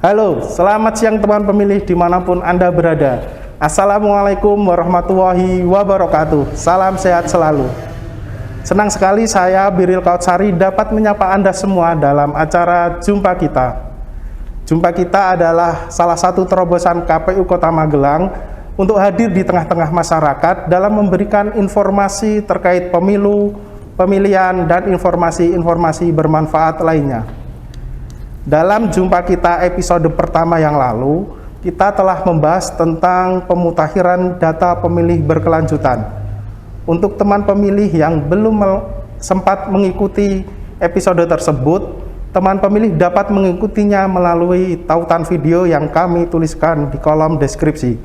Halo, selamat siang teman pemilih dimanapun Anda berada. Assalamualaikum warahmatullahi wabarakatuh. Salam sehat selalu. Senang sekali saya Biril Kautsari dapat menyapa Anda semua dalam acara Jumpa Kita. Jumpa Kita adalah salah satu terobosan KPU Kota Magelang untuk hadir di tengah-tengah masyarakat dalam memberikan informasi terkait pemilu, pemilihan, dan informasi-informasi bermanfaat lainnya. Dalam Jumpa Kita episode pertama yang lalu, kita telah membahas tentang pemutakhiran data pemilih berkelanjutan. Untuk teman pemilih yang belum sempat mengikuti episode tersebut, teman pemilih dapat mengikutinya melalui tautan video yang kami tuliskan di kolom deskripsi.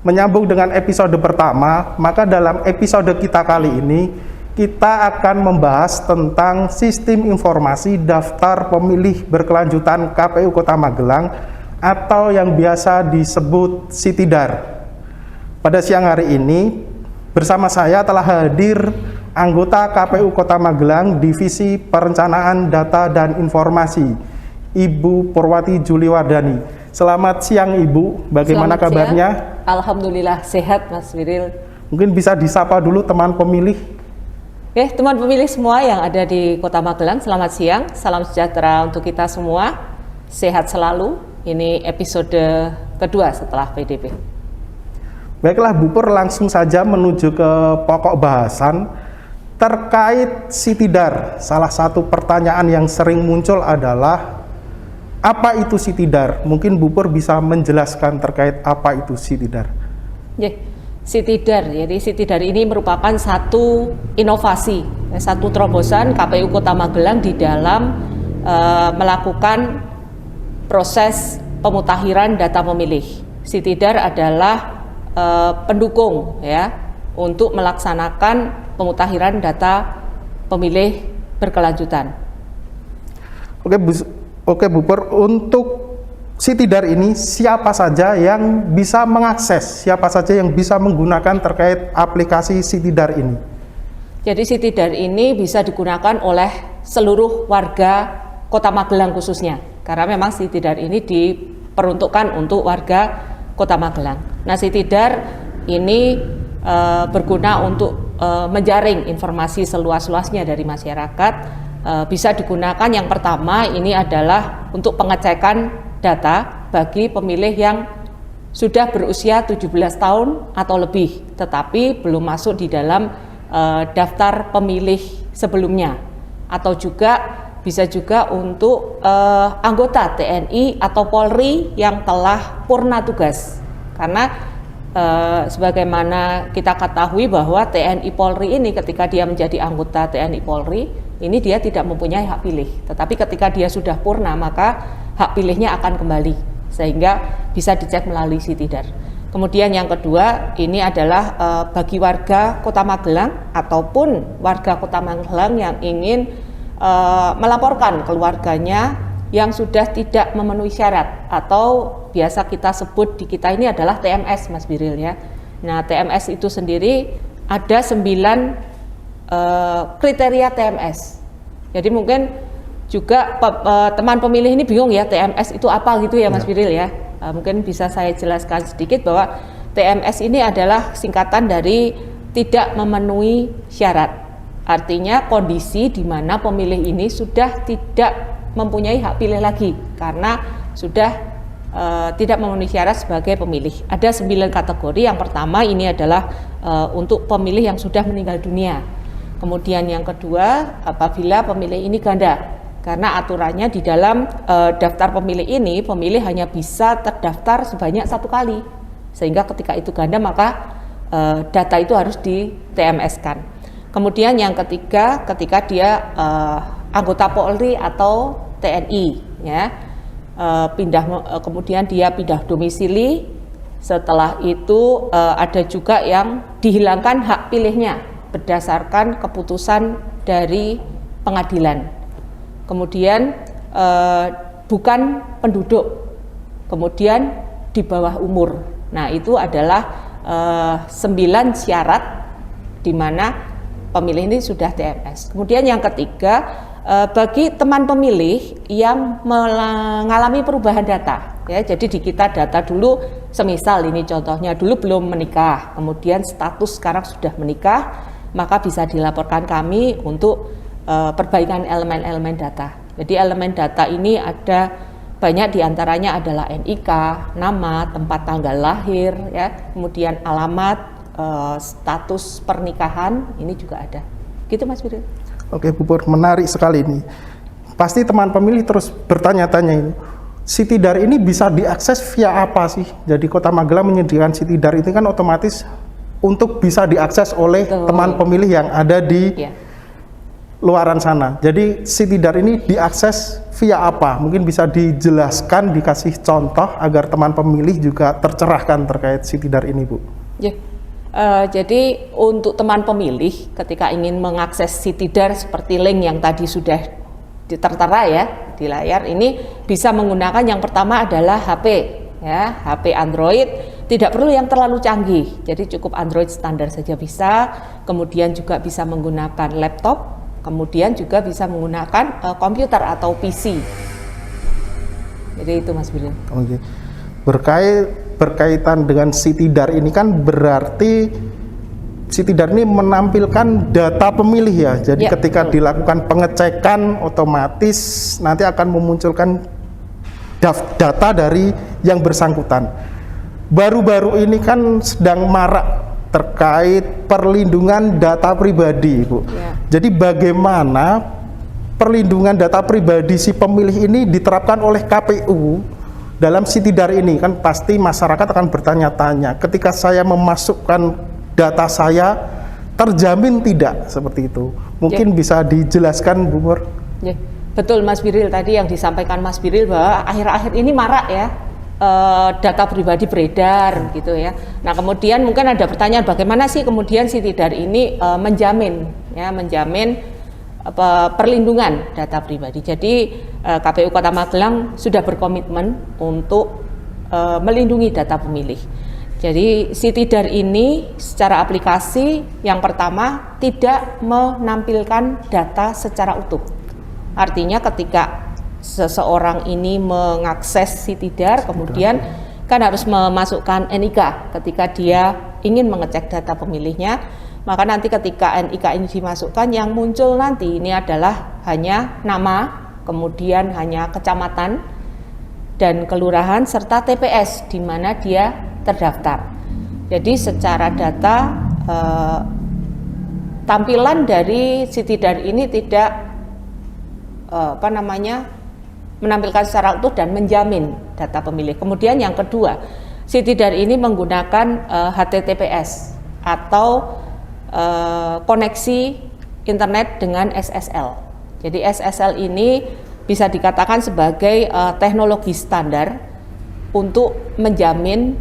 Menyambung dengan episode pertama, maka dalam episode kita kali ini, kita akan membahas tentang sistem informasi daftar pemilih berkelanjutan KPU Kota Magelang atau yang biasa disebut Sitidar. Pada siang hari ini, bersama saya telah hadir anggota KPU Kota Magelang Divisi Perencanaan Data dan Informasi, Ibu Purwati Juliwardani. Selamat siang Ibu, bagaimana kabarnya? Siang. Alhamdulillah sehat Mas Biril. Mungkin bisa disapa dulu teman pemilih. Oke, teman pemilih semua yang ada di Kota Magelang, selamat siang, salam sejahtera untuk kita semua, sehat selalu. Ini episode kedua setelah PDP. Baiklah Bu Pur, langsung saja menuju ke pokok bahasan terkait Sitidar. Salah satu pertanyaan yang sering muncul adalah apa itu Sitidar? Mungkin Bu Pur bisa menjelaskan terkait apa itu Sitidar. Sitidar, jadi Sitidar ini merupakan satu inovasi, satu terobosan KPU Kota Magelang di dalam melakukan proses pemutakhiran data pemilih. Sitidar adalah pendukung ya untuk melaksanakan pemutakhiran data pemilih berkelanjutan. Oke Bu Pur, untuk Sitidar ini siapa saja yang bisa mengakses, siapa saja yang bisa menggunakan terkait aplikasi Sitidar ini? Jadi Sitidar ini bisa digunakan oleh seluruh warga Kota Magelang khususnya, karena memang Sitidar ini diperuntukkan untuk warga Kota Magelang. Nah, Sitidar ini berguna untuk menjaring informasi seluas-luasnya dari masyarakat. Bisa digunakan yang pertama ini adalah untuk pengecekan data bagi pemilih yang sudah berusia 17 tahun atau lebih, tetapi belum masuk di dalam daftar pemilih sebelumnya. Atau juga bisa juga untuk anggota TNI atau Polri yang telah purna tugas. Karena sebagaimana kita ketahui bahwa TNI Polri ini ketika dia menjadi anggota TNI Polri, ini dia tidak mempunyai hak pilih. Tetapi ketika dia sudah purna, maka hak pilihnya akan kembali, sehingga bisa dicek melalui Sitidar. Kemudian yang kedua, ini adalah bagi warga Kota Magelang ataupun warga Kota Magelang yang ingin melaporkan keluarganya yang sudah tidak memenuhi syarat, atau biasa kita sebut di kita ini adalah TMS Mas Biril ya. Nah, TMS itu sendiri ada 9 kriteria TMS. Jadi mungkin juga teman pemilih ini bingung ya, TMS itu apa gitu ya Mas Biril ya. Mungkin bisa saya jelaskan sedikit bahwa TMS ini adalah singkatan dari tidak memenuhi syarat. Artinya kondisi di mana pemilih ini sudah tidak mempunyai hak pilih lagi karena sudah tidak memenuhi syarat sebagai pemilih. Ada 9 kategori. Yang pertama ini adalah untuk pemilih yang sudah meninggal dunia. Kemudian yang kedua, apabila pemilih ini ganda. Karena aturannya di dalam daftar pemilih ini, pemilih hanya bisa terdaftar sebanyak 1 kali. Sehingga ketika itu ganda, maka data itu harus di TMS-kan. Kemudian yang ketiga, ketika dia anggota Polri atau TNI, ya, kemudian dia pindah domisili. Setelah itu ada juga yang dihilangkan hak pilihnya berdasarkan keputusan dari pengadilan. Kemudian bukan penduduk, kemudian di bawah umur. Nah, itu adalah 9 syarat di mana pemilih ini sudah TMS. Kemudian yang ketiga bagi teman pemilih yang mengalami perubahan data, ya, jadi di kita data dulu, semisal ini contohnya dulu belum menikah, kemudian status sekarang sudah menikah, maka bisa dilaporkan kami untuk perbaikan elemen-elemen data. Jadi elemen data ini ada banyak diantaranya adalah NIK, nama, tempat tanggal lahir, ya, kemudian alamat, status pernikahan, ini juga ada. Gitu Mas Biril. Oke Bu Pur, menarik sekali ini. Pasti teman pemilih terus bertanya-tanya ini, Sitidar ini bisa diakses via apa sih? Jadi Kota Magelang menyediakan Sitidar itu kan otomatis untuk bisa diakses oleh teman pemilih yang ada di luaran sana. Jadi Sitidar ini diakses via apa? Mungkin bisa dijelaskan, dikasih contoh agar teman pemilih juga tercerahkan terkait Sitidar ini, Bu. Ya. Jadi untuk teman pemilih ketika ingin mengakses Sitidar seperti link yang tadi sudah tertera ya di layar, ini bisa menggunakan yang pertama adalah HP, ya, HP Android, tidak perlu yang terlalu canggih, jadi cukup Android standar saja bisa, kemudian juga bisa menggunakan laptop, kemudian juga bisa menggunakan komputer atau PC. Jadi itu Mas Bilin. Oke. Berkaitan dengan Sitidar ini kan berarti Sitidar ini menampilkan data pemilih ya. Jadi ketika dilakukan pengecekan otomatis nanti akan memunculkan data dari yang bersangkutan. Baru-baru ini kan sedang marak terkait perlindungan data pribadi, Bu. Jadi bagaimana perlindungan data pribadi si pemilih ini diterapkan oleh KPU dalam Sitidar ini? Kan pasti masyarakat akan bertanya-tanya, ketika saya memasukkan data saya terjamin tidak seperti itu? Mungkin bisa dijelaskan Bu Pur? Ya, betul Mas Biril, tadi yang disampaikan Mas Biril bahwa akhir-akhir ini marak ya data pribadi beredar gitu ya. Nah kemudian mungkin ada pertanyaan, bagaimana sih kemudian Sitidar ini menjamin perlindungan data pribadi. Jadi KPU Kota Magelang sudah berkomitmen untuk melindungi data pemilih. Jadi Sitidar ini secara aplikasi yang pertama tidak menampilkan data secara utuh. Artinya ketika seseorang ini mengakses Sitidar, kemudian kan harus memasukkan NIK ketika dia ingin mengecek data pemilihnya. Maka nanti ketika NIK ini dimasukkan, yang muncul nanti ini adalah hanya nama, kemudian hanya kecamatan dan kelurahan serta TPS di mana dia terdaftar. Jadi secara data tampilan dari Sitidar ini tidak menampilkan secara utuh dan menjamin data pemilih. Kemudian yang kedua, Sitidar ini menggunakan HTTPS atau koneksi internet dengan SSL. Jadi SSL ini bisa dikatakan sebagai teknologi standar untuk menjamin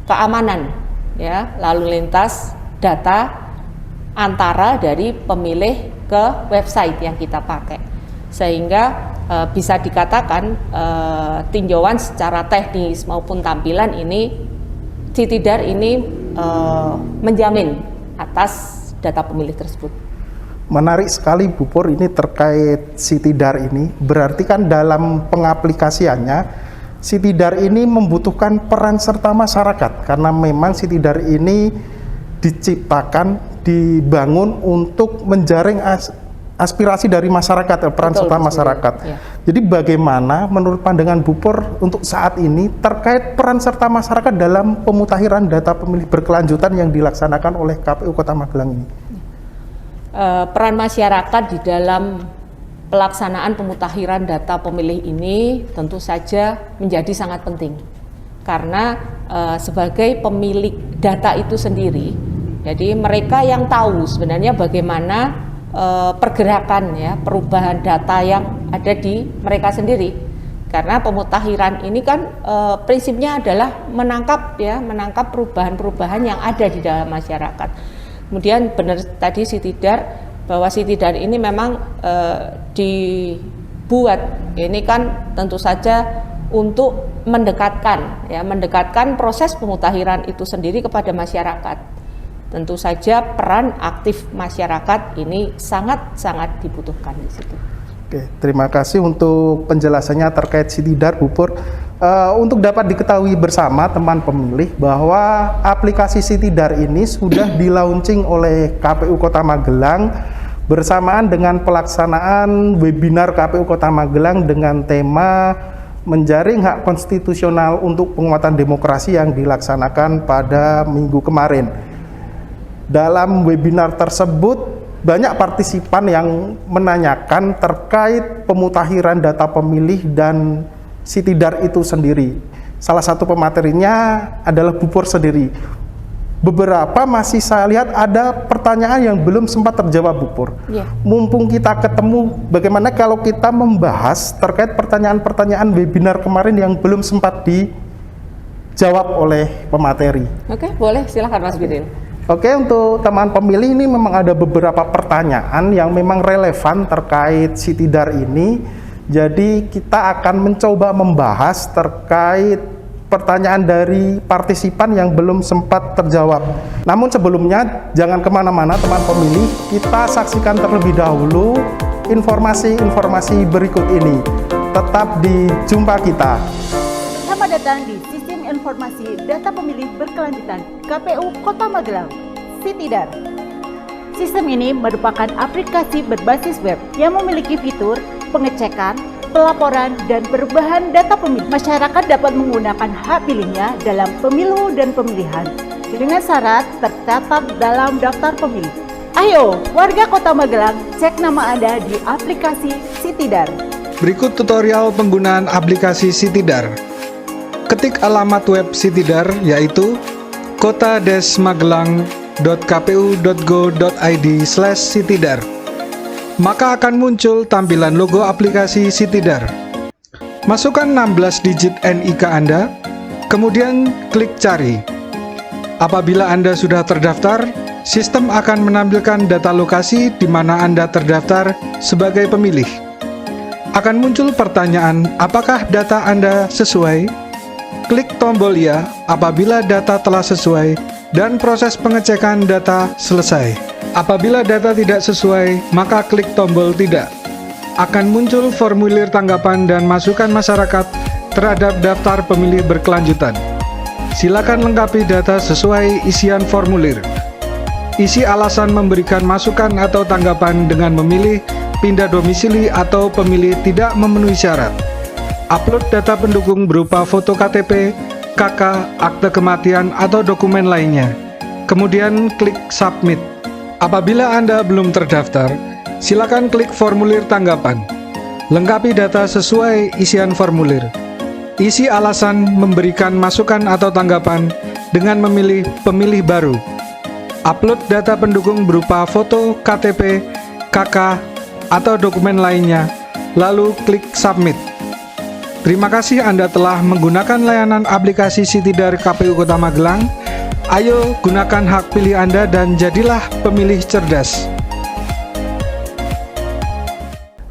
keamanan ya lalu lintas data antara dari pemilih ke website yang kita pakai, sehingga bisa dikatakan tinjauan secara teknis maupun tampilan ini Sitidar ini menjamin atas data pemilih tersebut. Menarik sekali Bu Pur ini terkait Sitidar ini. Berarti kan dalam pengaplikasiannya Sitidar ini membutuhkan peran serta masyarakat, karena memang Sitidar ini diciptakan, dibangun untuk menjaring aspirasi dari masyarakat, peran serta masyarakat. Ya. Jadi bagaimana menurut pandangan Bu Pur untuk saat ini terkait peran serta masyarakat dalam pemutakhiran data pemilih berkelanjutan yang dilaksanakan oleh KPU Kota Magelang ini? Peran masyarakat di dalam pelaksanaan pemutakhiran data pemilih ini tentu saja menjadi sangat penting, karena sebagai pemilik data itu sendiri, jadi mereka yang tahu sebenarnya bagaimana pergerakan ya perubahan data yang ada di mereka sendiri, karena pemutakhiran ini kan prinsipnya adalah menangkap perubahan-perubahan yang ada di dalam masyarakat. Kemudian benar tadi Sitidar, bahwa Sitidar ini memang dibuat ini kan tentu saja untuk mendekatkan proses pemutakhiran itu sendiri kepada masyarakat. tentu saja peran aktif masyarakat ini sangat-sangat dibutuhkan di situ. Oke, terima kasih untuk penjelasannya terkait Sitidar, Bu Pur. Untuk dapat diketahui bersama teman pemilih bahwa aplikasi Sitidar ini sudah di-launching oleh KPU Kota Magelang bersamaan dengan pelaksanaan webinar KPU Kota Magelang dengan tema menjaring hak konstitusional untuk penguatan demokrasi yang dilaksanakan pada minggu kemarin. Dalam webinar tersebut banyak partisipan yang menanyakan terkait pemutakhiran data pemilih dan Sitidar itu sendiri. Salah satu pematerinya adalah Bu Pur sendiri. Beberapa masih saya lihat ada pertanyaan yang belum sempat terjawab, Bu Pur. Mumpung kita ketemu, bagaimana kalau kita membahas terkait pertanyaan-pertanyaan webinar kemarin yang belum sempat dijawab oleh pemateri. Oke, boleh, silakan Mas Biril. Oke, untuk teman pemilih ini memang ada beberapa pertanyaan yang memang relevan terkait Sitidar ini. Jadi kita akan mencoba membahas terkait pertanyaan dari partisipan yang belum sempat terjawab. Namun sebelumnya jangan kemana-mana teman pemilih, kita saksikan terlebih dahulu informasi-informasi berikut ini. Tetap di Jumpa Kita. Selamat datang di Sistem Informasi Data Pemilih Berkelanjutan KPU Kota Magelang, Sitidar. Sistem ini merupakan aplikasi berbasis web yang memiliki fitur pengecekan, pelaporan, dan perubahan data pemilih. Masyarakat dapat menggunakan hak pilihnya dalam pemilu dan pemilihan dengan syarat tercatat dalam daftar pemilih. Ayo, warga Kota Magelang, cek nama Anda di aplikasi Sitidar. Berikut tutorial penggunaan aplikasi Sitidar. Ketik alamat web Sitidar yaitu kota-magelang.kpu.go.id/sitidar. Maka akan muncul tampilan logo aplikasi Sitidar. Masukkan 16 digit NIK Anda, kemudian klik cari. Apabila Anda sudah terdaftar, sistem akan menampilkan data lokasi di mana Anda terdaftar sebagai pemilih. Akan muncul pertanyaan, apakah data Anda sesuai? Klik tombol ya apabila data telah sesuai dan proses pengecekan data selesai. Apabila data tidak sesuai, maka klik tombol tidak. Akan muncul formulir tanggapan dan masukan masyarakat terhadap daftar pemilih berkelanjutan. Silakan lengkapi data sesuai isian formulir. Isi alasan memberikan masukan atau tanggapan dengan memilih pindah domisili atau pemilih tidak memenuhi syarat. Upload data pendukung berupa foto KTP, KK, akte kematian, atau dokumen lainnya. Kemudian klik submit. Apabila Anda belum terdaftar, silakan klik formulir tanggapan. Lengkapi data sesuai isian formulir. Isi alasan memberikan masukan atau tanggapan dengan memilih pemilih baru. Upload data pendukung berupa foto, KTP, KK, atau dokumen lainnya, lalu klik submit. Terima kasih Anda telah menggunakan layanan aplikasi Sitidar KPU Kota Magelang. Ayo gunakan hak pilih Anda dan jadilah pemilih cerdas.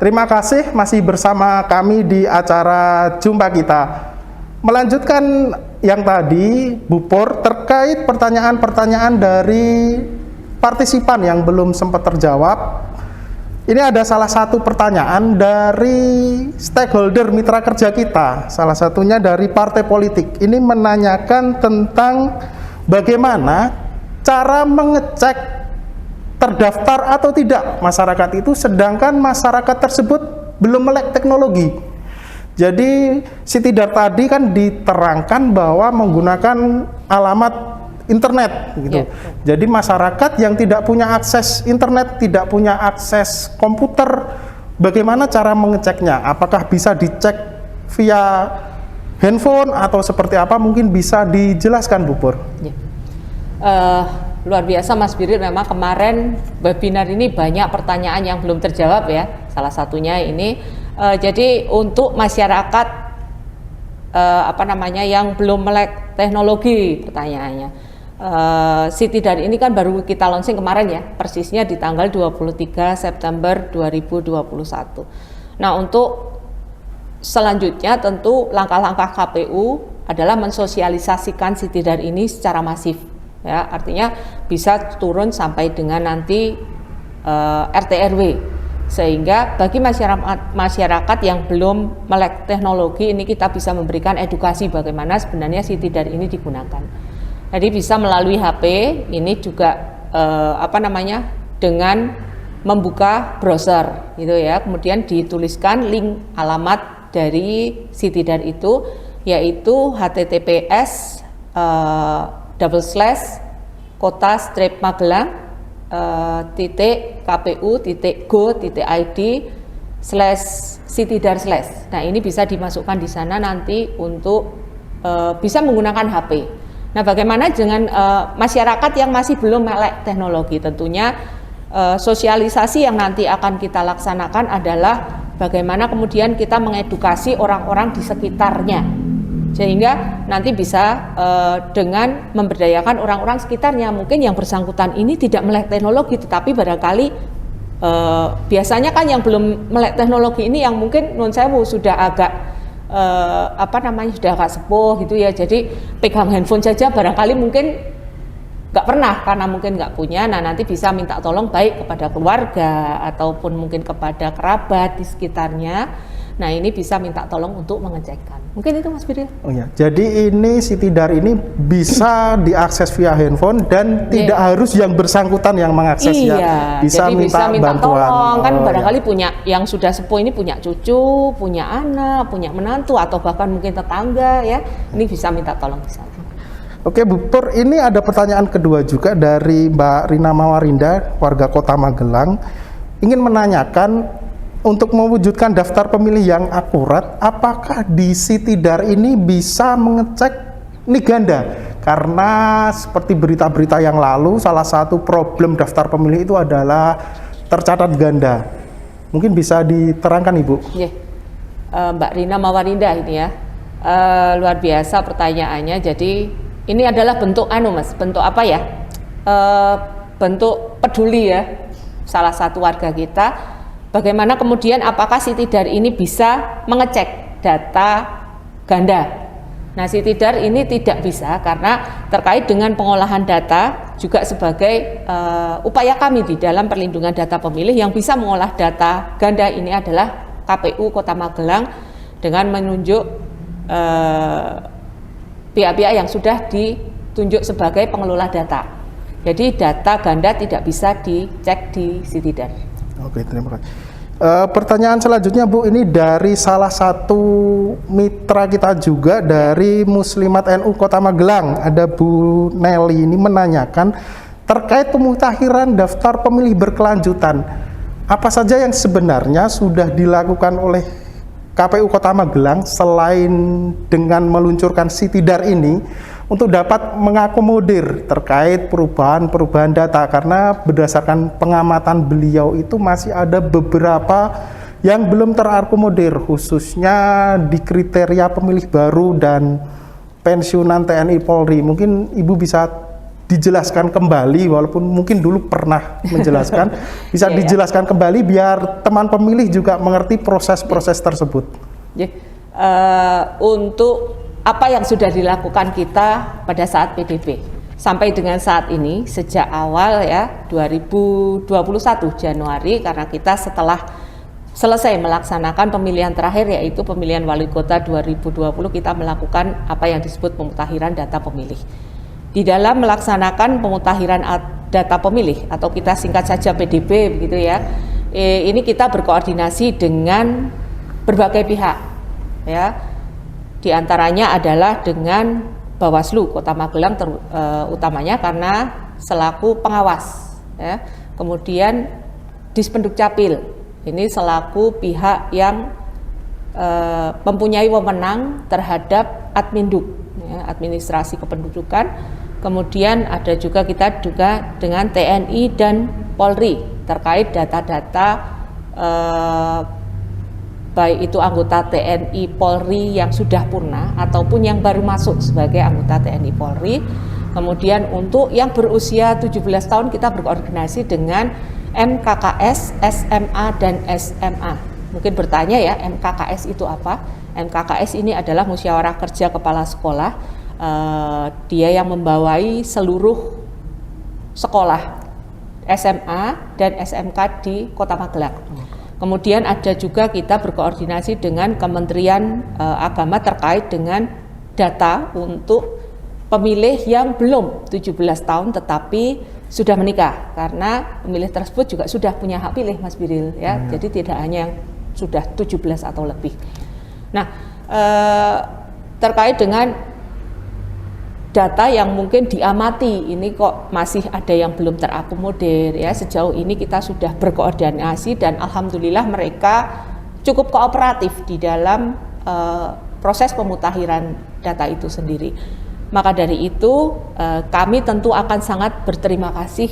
Terima kasih masih bersama kami di acara Jumpa Kita. Melanjutkan yang tadi, Bu Pur, terkait pertanyaan-pertanyaan dari partisipan yang belum sempat terjawab. Ini ada salah satu pertanyaan dari stakeholder mitra kerja kita, salah satunya dari partai politik. Ini menanyakan tentang bagaimana cara mengecek terdaftar atau tidak masyarakat itu, sedangkan masyarakat tersebut belum melek teknologi. Jadi Sitidar tadi kan diterangkan bahwa menggunakan alamat internet gitu. Jadi masyarakat yang tidak punya akses internet, tidak punya akses komputer, bagaimana cara mengeceknya? Apakah bisa dicek via handphone atau seperti apa? Mungkin bisa dijelaskan, Bu Pur. Luar biasa Mas Biril, memang kemarin webinar ini banyak pertanyaan yang belum terjawab ya. Salah satunya ini jadi untuk masyarakat yang belum melek teknologi, pertanyaannya. Sitidar ini kan baru kita launching kemarin ya, persisnya di tanggal 23 September 2021. Nah, untuk selanjutnya tentu langkah-langkah KPU adalah mensosialisasikan Sitidar ini secara masif. ya, artinya bisa turun sampai dengan nanti RT RW, sehingga bagi masyarakat yang belum melek teknologi ini kita bisa memberikan edukasi bagaimana sebenarnya Citydar ini digunakan. Jadi bisa melalui HP ini juga dengan membuka browser gitu ya, kemudian dituliskan link alamat dari Citydar itu, yaitu https://kota-magelang.kpu.go.id/Citydar/. Nah, ini bisa dimasukkan di sana nanti untuk bisa menggunakan HP. Nah, bagaimana dengan masyarakat yang masih belum melek teknologi? Tentunya sosialisasi yang nanti akan kita laksanakan adalah bagaimana kemudian kita mengedukasi orang-orang di sekitarnya, sehingga nanti bisa dengan memberdayakan orang-orang sekitarnya. Mungkin yang bersangkutan ini tidak melek teknologi, tetapi barangkali biasanya kan yang belum melek teknologi ini yang mungkin non sewu sudah agak sudah agak sepuh gitu ya, jadi pegang handphone saja barangkali mungkin nggak pernah karena mungkin nggak punya. Nah, nanti bisa minta tolong baik kepada keluarga ataupun mungkin kepada kerabat di sekitarnya. Nah, ini bisa minta tolong untuk mengecekkan. Mungkin itu Mas Biril. Oh ya, jadi ini Citydar ini bisa diakses via handphone dan tidak harus yang bersangkutan yang mengakses ya. Bisa minta bantuan. Tolong kan barangkali punya yang sudah sepuh ini punya cucu, punya anak, punya menantu atau bahkan mungkin tetangga ya. Ini bisa minta tolong di sana. Oke Bu Pur, ini ada pertanyaan kedua juga dari Mbak Rina Mawarinda, warga Kota Magelang, ingin menanyakan untuk mewujudkan daftar pemilih yang akurat, apakah di Citydar ini bisa mengecek nik ganda? Karena seperti berita-berita yang lalu, salah satu problem daftar pemilih itu adalah tercatat ganda. Mungkin bisa diterangkan Ibu? Mbak Rina Mawarinda ini ya, luar biasa pertanyaannya. Jadi ini adalah bentuk bentuk apa ya? Bentuk peduli ya, salah satu warga kita. Bagaimana kemudian apakah Citydar ini bisa mengecek data ganda? Nah, Citydar ini tidak bisa karena terkait dengan pengolahan data juga sebagai upaya kami di dalam perlindungan data pemilih. Yang bisa mengolah data ganda ini adalah KPU Kota Magelang dengan menunjuk pihak-pihak yang sudah ditunjuk sebagai pengelola data. Jadi data ganda tidak bisa dicek di Citydar. Oke, terima kasih. Pertanyaan selanjutnya Bu, ini dari salah satu mitra kita juga dari Muslimat NU Kota Magelang, ada Bu Nelly ini menanyakan terkait pemutahiran daftar pemilih berkelanjutan. Apa saja yang sebenarnya sudah dilakukan oleh KPU Kota Magelang selain dengan meluncurkan Citydar ini untuk dapat mengakomodir terkait perubahan data, karena berdasarkan pengamatan beliau itu masih ada beberapa yang belum terakomodir, khususnya di kriteria pemilih baru dan pensiunan TNI Polri. Mungkin Ibu bisa dijelaskan kembali, walaupun mungkin dulu pernah menjelaskan, bisa dijelaskan kembali biar teman pemilih juga mengerti proses-proses tersebut. Untuk apa yang sudah dilakukan kita pada saat PDB sampai dengan saat ini, sejak awal ya 2021 Januari, karena kita setelah selesai melaksanakan pemilihan terakhir yaitu pemilihan wali kota 2020, kita melakukan apa yang disebut pemutahiran data pemilih. Di dalam melaksanakan pemutahiran data pemilih atau kita singkat saja PDB begitu ya, ini kita berkoordinasi dengan berbagai pihak ya. Di antaranya adalah dengan Bawaslu Kota Magelang utamanya karena selaku pengawas ya. Kemudian Dispenduk Capil ini selaku pihak yang mempunyai wewenang terhadap Adminduk ya, administrasi kependudukan. Kemudian ada juga kita dengan TNI dan Polri terkait data-data baik itu anggota TNI Polri yang sudah purna ataupun yang baru masuk sebagai anggota TNI Polri. Kemudian untuk yang berusia 17 tahun kita berkoordinasi dengan MKKS, SMA, dan SMA. Mungkin bertanya ya, MKKS itu apa? MKKS ini adalah musyawarah kerja kepala sekolah. Dia yang membawai seluruh sekolah SMA dan SMK di Kota Magelang. Kemudian ada juga kita berkoordinasi dengan Kementerian Agama terkait dengan data untuk pemilih yang belum 17 tahun tetapi sudah menikah, karena pemilih tersebut juga sudah punya hak pilih, Mas Biril, ya. Jadi tidak hanya yang sudah 17 atau lebih. Nah, terkait dengan data yang mungkin diamati, ini kok masih ada yang belum terakomodir, ya. Sejauh ini kita sudah berkoordinasi dan alhamdulillah mereka cukup kooperatif di dalam proses pemutakhiran data itu sendiri. Maka dari itu kami tentu akan sangat berterima kasih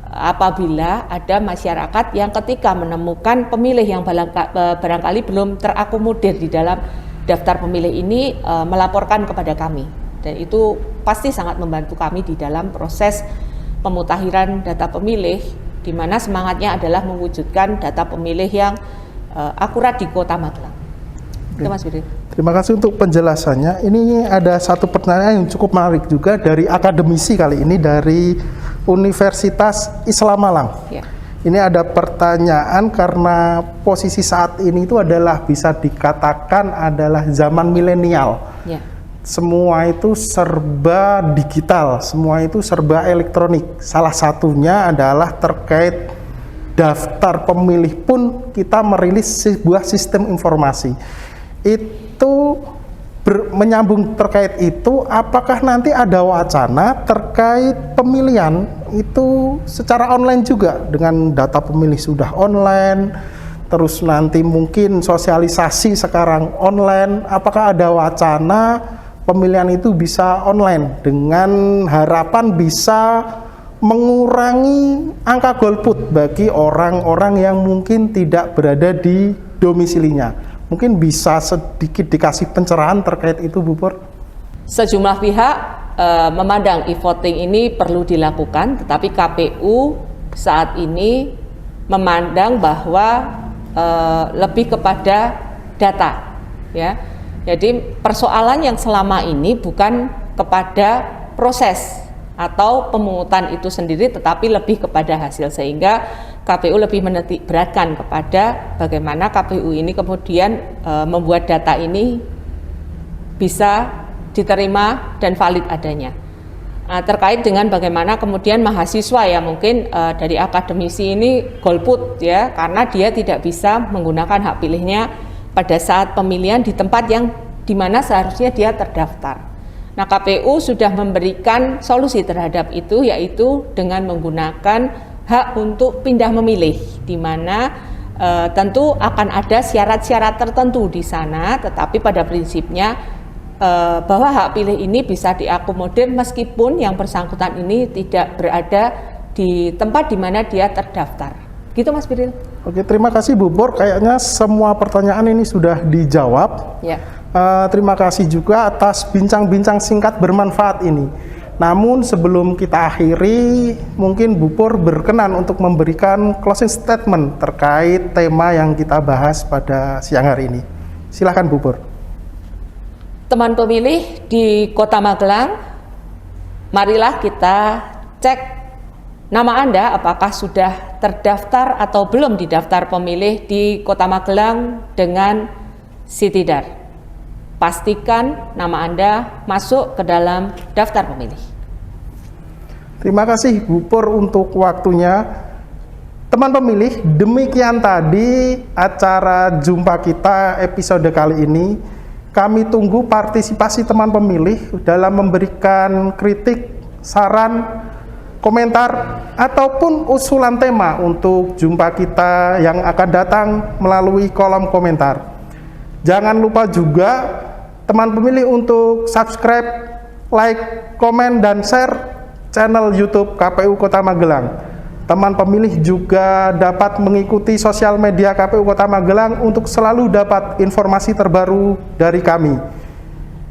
apabila ada masyarakat yang ketika menemukan pemilih yang barangkali belum terakomodir di dalam daftar pemilih ini melaporkan kepada kami. Dan itu pasti sangat membantu kami di dalam proses pemutakhiran data pemilih, di mana semangatnya adalah mewujudkan data pemilih yang akurat di Kota Magelang. Itu Mas Budi. Terima kasih untuk penjelasannya. Ini ada satu pertanyaan yang cukup menarik juga dari akademisi kali ini dari Universitas Islam Malang. Ya. Ini ada pertanyaan karena posisi saat ini itu adalah bisa dikatakan adalah zaman milenial. Ya. Semua itu serba digital, semua itu serba elektronik. Salah satunya adalah terkait daftar pemilih pun kita merilis sebuah sistem informasi. Itu menyambung terkait itu, apakah nanti ada wacana terkait pemilihan itu secara online juga, dengan data pemilih sudah online, terus nanti mungkin sosialisasi sekarang online, apakah ada wacana pemilihan itu bisa online dengan harapan bisa mengurangi angka golput bagi orang-orang yang mungkin tidak berada di domisilinya? Mungkin bisa sedikit dikasih pencerahan terkait itu, Bu Pur? Sejumlah pihak memandang e-voting ini perlu dilakukan, tetapi KPU saat ini memandang bahwa lebih kepada data, ya. Jadi persoalan yang selama ini bukan kepada proses atau pemungutan itu sendiri, tetapi lebih kepada hasil, sehingga KPU lebih menitik beratkan kepada bagaimana KPU ini kemudian membuat data ini bisa diterima dan valid adanya. Terkait dengan bagaimana kemudian mahasiswa ya mungkin dari akademisi ini golput, ya, karena dia tidak bisa menggunakan hak pilihnya pada saat pemilihan di tempat yang dimana seharusnya dia terdaftar. Nah, KPU sudah memberikan solusi terhadap itu, yaitu dengan menggunakan hak untuk pindah memilih, di mana tentu akan ada syarat-syarat tertentu di sana, tetapi pada prinsipnya bahwa hak pilih ini bisa diakomodir meskipun yang bersangkutan ini tidak berada di tempat di mana dia terdaftar. Gitu, Mas Biril. Oke, terima kasih Bu Pur. Kayaknya semua pertanyaan ini sudah dijawab. Ya. Terima kasih juga atas bincang-bincang singkat bermanfaat ini. Namun sebelum kita akhiri, mungkin Bu Pur berkenan untuk memberikan closing statement terkait tema yang kita bahas pada siang hari ini. Silakan Bu Pur. Teman pemilih di Kota Magelang, marilah kita cek nama Anda apakah sudah terdaftar atau belum didaftar pemilih di Kota Magelang dengan Sitidar. Pastikan nama Anda masuk ke dalam daftar pemilih. Terima kasih Bu Pur untuk waktunya. Teman pemilih, demikian tadi acara jumpa kita episode kali ini. Kami tunggu partisipasi teman pemilih dalam memberikan kritik, saran, komentar, ataupun usulan tema untuk jumpa kita yang akan datang melalui kolom komentar. Jangan lupa juga teman pemilih untuk subscribe, like, komen, dan share channel YouTube KPU Kota Magelang. Teman pemilih juga dapat mengikuti sosial media KPU Kota Magelang untuk selalu dapat informasi terbaru dari kami.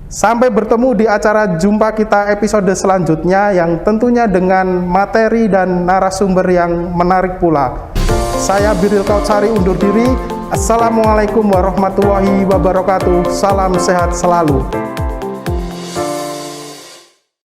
Sampai bertemu di acara jumpa kita episode selanjutnya yang tentunya dengan materi dan narasumber yang menarik pula. Saya Biril Kautsari undur diri. Assalamualaikum warahmatullahi wabarakatuh. Salam sehat selalu.